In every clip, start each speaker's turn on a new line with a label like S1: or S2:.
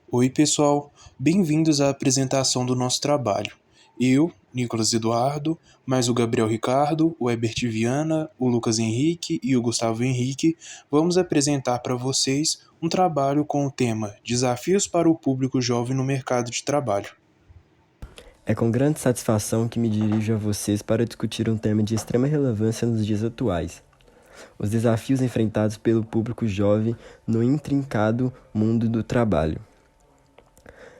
S1: Oi, pessoal, bem-vindos à apresentação do nosso trabalho. Eu, Nicolas Eduardo, mais o Gabriel Ricardo, o Herbert Viana, o Lucas Henrique e o Gustavo Henrique, vamos apresentar para vocês um trabalho com o tema Desafios para o público jovem no mercado de trabalho.
S2: É com grande satisfação que me dirijo a vocês para discutir um tema de extrema relevância nos dias atuais: os desafios enfrentados pelo público jovem no intrincado mundo do trabalho.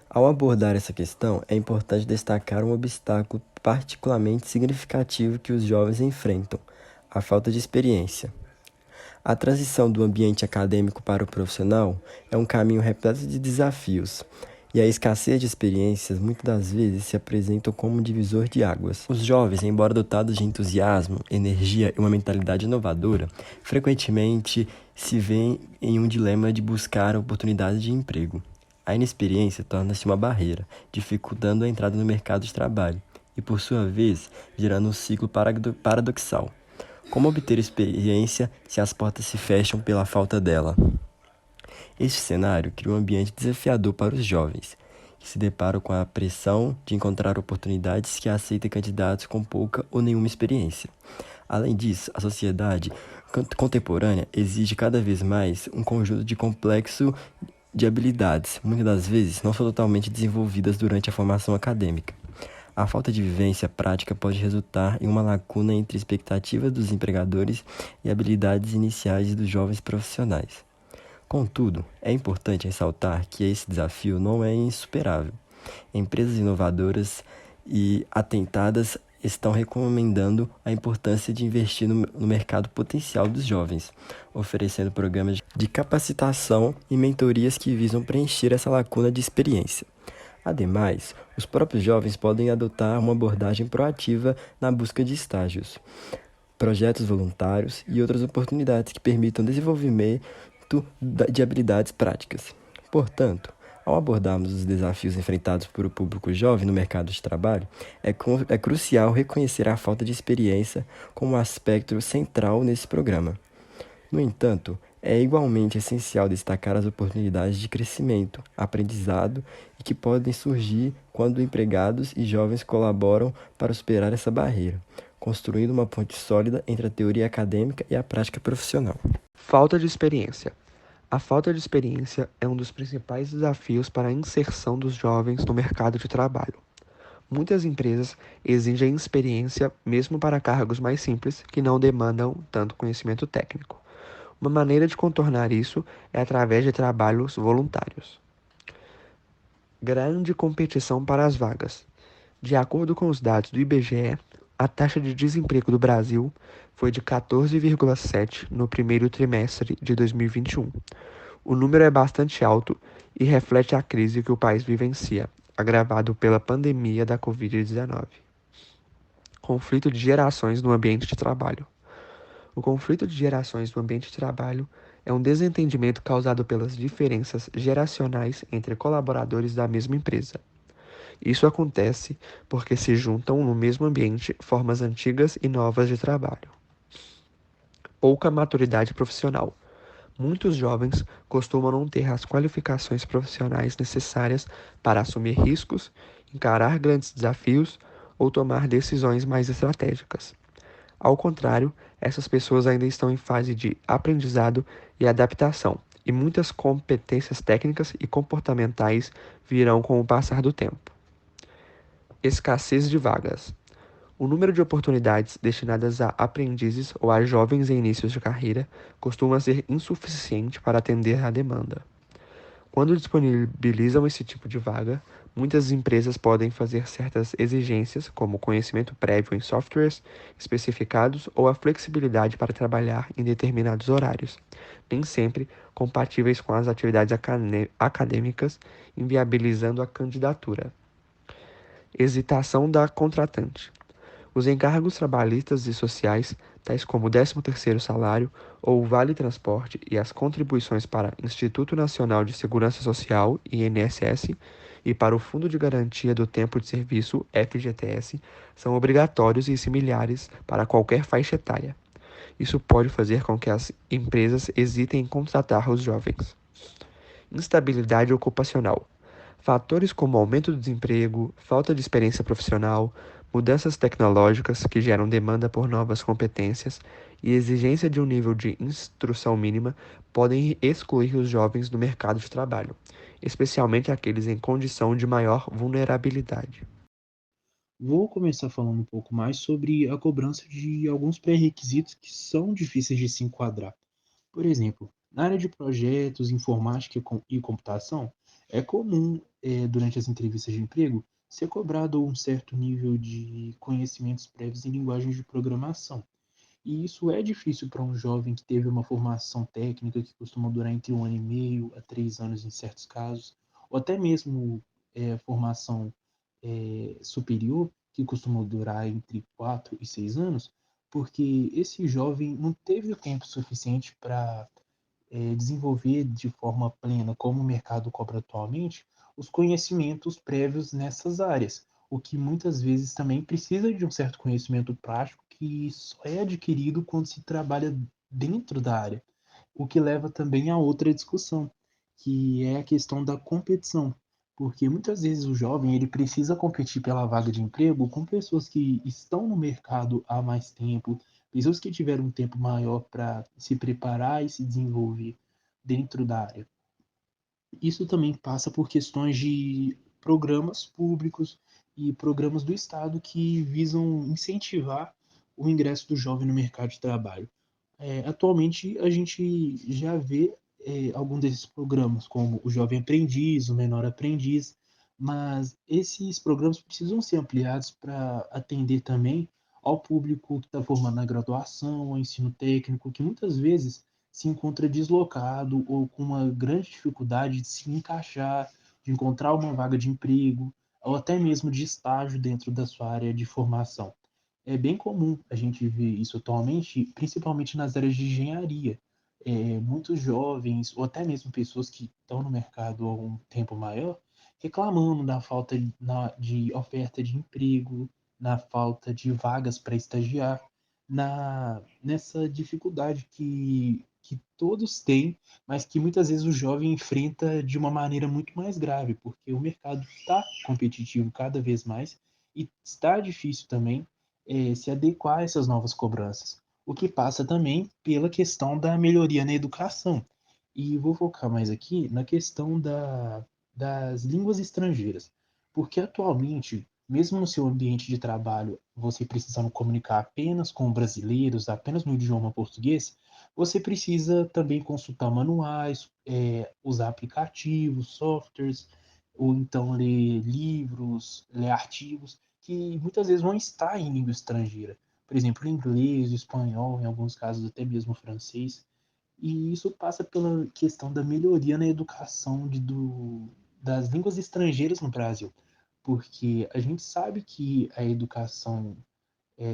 S2: Ao abordar essa questão, é importante destacar um obstáculo particularmente significativo que os jovens enfrentam: a falta de experiência. A transição do ambiente acadêmico para o profissional é um caminho repleto de desafios, e a escassez de experiências muitas das vezes se apresentam como um divisor de águas. Os jovens, embora dotados de entusiasmo, energia e uma mentalidade inovadora, frequentemente se veem em um dilema de buscar oportunidades de emprego. A inexperiência torna-se uma barreira, dificultando a entrada no mercado de trabalho e, por sua vez, gerando um ciclo paradoxal. Como obter experiência se as portas se fecham pela falta dela? Este cenário cria um ambiente desafiador para os jovens, que se deparam com a pressão de encontrar oportunidades que aceitem candidatos com pouca ou nenhuma experiência. Além disso, a sociedade contemporânea exige cada vez mais um conjunto de complexo de habilidades, muitas das vezes não são totalmente desenvolvidas durante a formação acadêmica. A falta de vivência prática pode resultar em uma lacuna entre expectativas dos empregadores e habilidades iniciais dos jovens profissionais. Contudo, é importante ressaltar que esse desafio não é insuperável. Empresas inovadoras e atentadas estão recomendando a importância de investir no mercado potencial dos jovens, oferecendo programas de capacitação e mentorias que visam preencher essa lacuna de experiência. Ademais, os próprios jovens podem adotar uma abordagem proativa na busca de estágios, projetos voluntários e outras oportunidades que permitam desenvolvimento de habilidades práticas. Portanto, ao abordarmos os desafios enfrentados por o público jovem no mercado de trabalho, é crucial reconhecer a falta de experiência como um aspecto central nesse programa. No entanto, é igualmente essencial destacar as oportunidades de crescimento, aprendizado e que podem surgir quando empregados e jovens colaboram para superar essa barreira, construindo uma ponte sólida entre a teoria acadêmica e a prática profissional.
S3: Falta de experiência. A falta de experiência é um dos principais desafios para a inserção dos jovens no mercado de trabalho. Muitas empresas exigem experiência mesmo para cargos mais simples que não demandam tanto conhecimento técnico. Uma maneira de contornar isso é através de trabalhos voluntários. Grande competição para as vagas. De acordo com os dados do IBGE, a taxa de desemprego do Brasil foi de 14,7% no primeiro trimestre de 2021. O número é bastante alto e reflete a crise que o país vivencia, agravado pela pandemia da Covid-19. Conflito de gerações no ambiente de trabalho. O conflito de gerações no ambiente de trabalho é um desentendimento causado pelas diferenças geracionais entre colaboradores da mesma empresa. Isso acontece porque se juntam no mesmo ambiente formas antigas e novas de trabalho. Pouca maturidade profissional. Muitos jovens costumam não ter as qualificações profissionais necessárias para assumir riscos, encarar grandes desafios ou tomar decisões mais estratégicas. Ao contrário, essas pessoas ainda estão em fase de aprendizado e adaptação, e muitas competências técnicas e comportamentais virão com o passar do tempo. Escassez de vagas. O número de oportunidades destinadas a aprendizes ou a jovens em inícios de carreira costuma ser insuficiente para atender à demanda. Quando disponibilizam esse tipo de vaga, muitas empresas podem fazer certas exigências, como conhecimento prévio em softwares especificados ou a flexibilidade para trabalhar em determinados horários, nem sempre compatíveis com as atividades acadêmicas, inviabilizando a candidatura. Hesitação da contratante. Os encargos trabalhistas e sociais, tais como o 13º salário ou o Vale Transporte e as contribuições para Instituto Nacional de Segurança Social, INSS, e para o Fundo de Garantia do Tempo de Serviço, FGTS, são obrigatórios e similares para qualquer faixa etária. Isso pode fazer com que as empresas hesitem em contratar os jovens. Instabilidade ocupacional. Fatores como aumento do desemprego, falta de experiência profissional, mudanças tecnológicas que geram demanda por novas competências e exigência de um nível de instrução mínima podem excluir os jovens do mercado de trabalho, especialmente aqueles em condição de maior vulnerabilidade.
S1: Vou começar falando um pouco mais sobre a cobrança de alguns pré-requisitos que são difíceis de se enquadrar. Por exemplo, na área de projetos, informática e computação, é comum, durante as entrevistas de emprego, ser cobrado um certo nível de conhecimentos prévios em linguagens de programação. E isso é difícil para um jovem que teve uma formação técnica que costuma durar entre 1 ano e meio a 3 anos em certos casos, ou até mesmo formação superior, que costuma durar entre 4 e 6 anos, porque esse jovem não teve o tempo suficiente para desenvolver de forma plena, como o mercado cobra atualmente, os conhecimentos prévios nessas áreas, o que muitas vezes também precisa de um certo conhecimento prático que só é adquirido quando se trabalha dentro da área, o que leva também a outra discussão, que é a questão da competição, porque muitas vezes o jovem ele precisa competir pela vaga de emprego com pessoas que estão no mercado há mais tempo, pessoas que tiveram um tempo maior para se preparar e se desenvolver dentro da área. Isso também passa por questões de programas públicos e programas do Estado que visam incentivar o ingresso do jovem no mercado de trabalho. Atualmente, a gente já vê algum desses programas, como o Jovem Aprendiz, o Menor Aprendiz, mas esses programas precisam ser ampliados para atender também ao público que está formando na graduação, ao ensino técnico, que muitas vezes se encontra deslocado ou com uma grande dificuldade de se encaixar, de encontrar uma vaga de emprego, ou até mesmo de estágio dentro da sua área de formação. É bem comum a gente ver isso atualmente, principalmente nas áreas de engenharia. Muitos jovens, ou até mesmo pessoas que estão no mercado há um tempo maior, reclamando da falta de oferta de emprego, na falta de vagas para estagiar, nessa dificuldade que todos têm, mas que muitas vezes o jovem enfrenta de uma maneira muito mais grave, porque o mercado está competitivo cada vez mais e está difícil também se adequar a essas novas cobranças, o que passa também pela questão da melhoria na educação. E vou focar mais aqui na questão das línguas estrangeiras, porque atualmente, mesmo no seu ambiente de trabalho, você precisando comunicar apenas com brasileiros, apenas no idioma português, você precisa também consultar manuais, usar aplicativos, softwares, ou então ler livros, ler artigos que muitas vezes vão estar em língua estrangeira. Por exemplo, inglês, espanhol, em alguns casos até mesmo francês. E isso passa pela questão da melhoria na educação das línguas estrangeiras no Brasil. Porque a gente sabe que a educação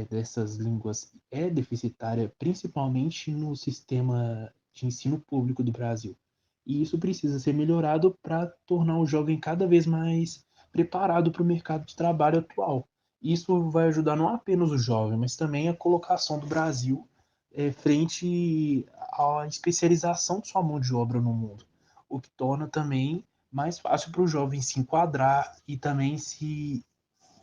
S1: dessas línguas é deficitária, principalmente no sistema de ensino público do Brasil. E isso precisa ser melhorado para tornar o jovem cada vez mais preparado para o mercado de trabalho atual. Isso vai ajudar não apenas o jovem, mas também a colocação do Brasil frente à especialização de sua mão de obra no mundo, o que torna também mais fácil para o jovem se enquadrar e também se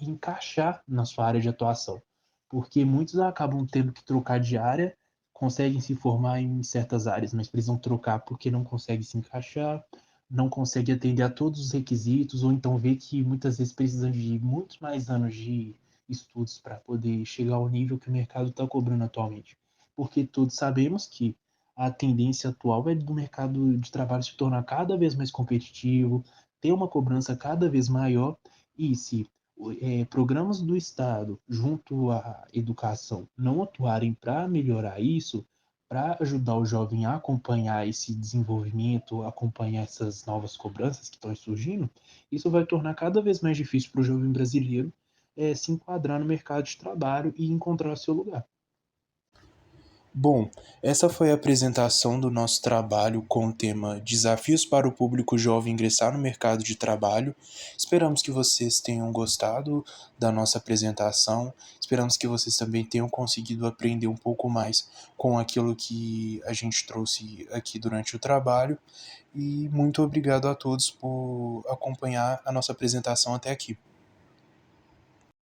S1: encaixar na sua área de atuação, porque muitos acabam tendo que trocar de área, conseguem se formar em certas áreas, mas precisam trocar porque não conseguem se encaixar, não conseguem atender a todos os requisitos, ou então vê que muitas vezes precisam de muitos mais anos de estudos para poder chegar ao nível que o mercado está cobrando atualmente. Porque todos sabemos que a tendência atual é do mercado de trabalho se tornar cada vez mais competitivo, ter uma cobrança cada vez maior, e se programas do Estado junto à educação não atuarem para melhorar isso, para ajudar o jovem a acompanhar esse desenvolvimento, acompanhar essas novas cobranças que estão surgindo, isso vai tornar cada vez mais difícil para o jovem brasileiro se enquadrar no mercado de trabalho e encontrar seu lugar. Bom, essa foi a apresentação do nosso trabalho com o tema Desafios para o público jovem ingressar no mercado de trabalho. Esperamos que vocês tenham gostado da nossa apresentação. Esperamos que vocês também tenham conseguido aprender um pouco mais com aquilo que a gente trouxe aqui durante o trabalho. E muito obrigado a todos por acompanhar a nossa apresentação até aqui.